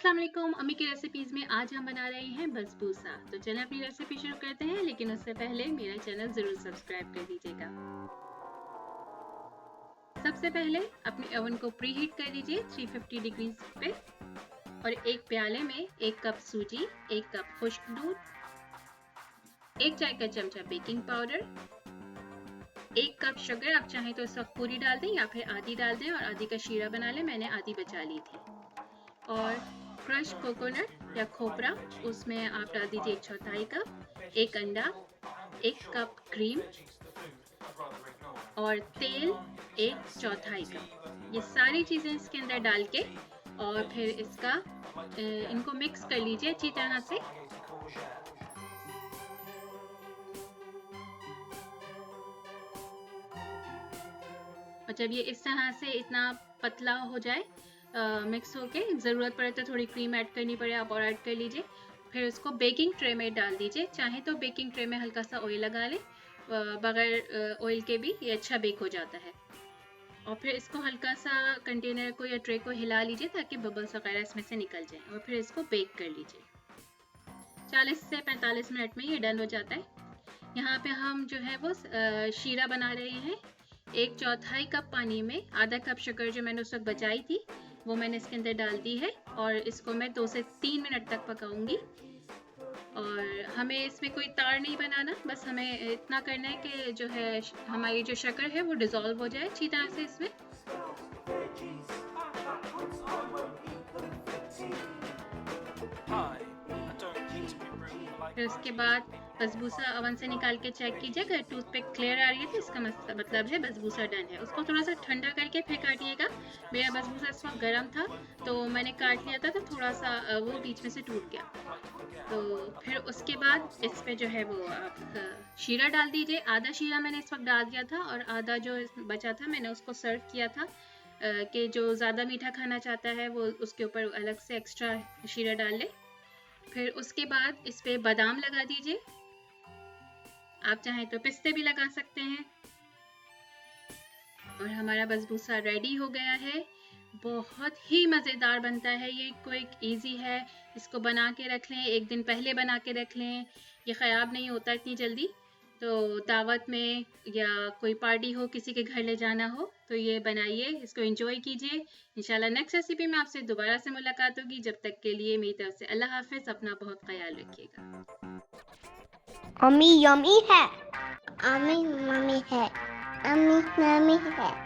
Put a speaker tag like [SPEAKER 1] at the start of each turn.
[SPEAKER 1] अस्सलाम वालेकुम। अम्मी की रेसिपीज़ में आज हम बना रहे हैं बसबूसा। तो चलें अपनी रेसिपी शुरू करते हैं, लेकिन उससे पहले मेरा चैनल ज़रूर सब्सक्राइब कर दीजिएगा। सबसे पहले अपने ओवन को प्री हीट कर लीजिए 350 डिग्री पे और एक प्याले में 1 कप सूजी, 1 कप खुश्क दूध, 1 चाय का चमचा बेकिंग पाउडर, 1 कप शुगर। आप चाहें तो इस वक्त पूरी डाल दें या फिर आधी डाल दें और आधी का शीरा बना लें। मैंने आधी बचा ली थी। और क्रश कोकोनट या खोपरा, उसमें आप डाल दीजिए 1/4 कप, 1 अंडा, 1 कप क्रीम और तेल 1/4 कप। ये सारी चीज़ें इसके अंदर डाल के और फिर इनको मिक्स कर लीजिए अच्छी तरह से। और जब ये इस तरह से इतना पतला हो जाए मिक्स होके, ज़रूरत पड़े तो थोड़ी क्रीम ऐड करनी पड़े आप और ऐड कर लीजिए। फिर उसको बेकिंग ट्रे में डाल दीजिए। चाहे तो बेकिंग ट्रे में हल्का सा ऑयल लगा लें, बगैर ऑयल के भी ये अच्छा बेक हो जाता है। और फिर इसको हल्का सा कंटेनर को या ट्रे को हिला लीजिए ताकि बबल्स वगैरह इसमें से निकल जाएं और फिर इसको बेक कर लीजिए। 40 से 45 मिनट में ये डन हो जाता है। यहाँ पे हम जो है वो शीरा बना रहे हैं। 1/4 कप पानी में आधा कप शुगर जो मैंने उस वक्त बचाई थी वो मैंने इसके अंदर डाल दी है और इसको मैं 2 से 3 मिनट तक पकाऊंगी। और हमें इसमें कोई तार नहीं बनाना, बस हमें इतना करना है कि जो है हमारी जो शक्कर है वो डिज़ोल्व हो जाए अच्छी तरह से इसमें। फिर उसके बाद बसबूसा ओवन से निकाल के चेक कीजिए, अगर टूथपिक क्लियर आ रही है तो इसका मतलब है बसबूसा डन है। उसको थोड़ा सा ठंडा करके फिर काटिएगा। मेरा बसबूसा इस वक्त गर्म था तो मैंने काट लिया था तो थोड़ा सा वो बीच में से टूट गया। तो फिर उसके बाद इस पे जो है वो आप शीरा डाल दीजिए। आधा शीरा मैंने इस वक्त डाल दिया था और आधा जो बचा था मैंने उसको सर्व किया था कि जो ज़्यादा मीठा खाना चाहता है वो उसके ऊपर अलग से एक्स्ट्रा शीरा डाल ले। फिर उसके बाद इस पे बादाम लगा दीजिए, आप चाहें तो पिस्ते भी लगा सकते हैं। और हमारा बसबूसा रेडी हो गया है। बहुत ही मज़ेदार बनता है ये, क्विक इजी है। इसको बना के रख लें, एक दिन पहले बना के रख लें, ये ख़राब नहीं होता इतनी जल्दी। तो दावत में या कोई पार्टी हो, किसी के घर ले जाना हो तो ये बनाइए, इसको एंजॉय कीजिए। इंशाल्लाह नेक्स्ट रेसिपी में आपसे दोबारा से मुलाकात होगी। जब तक के लिए मेरी तरफ से अल्लाह हाफ़िज़। अपना बहुत ख्याल रखिएगा।
[SPEAKER 2] अम्मी यम्मी है, अम्मी मम्मी है, अम्मी मम्मी है।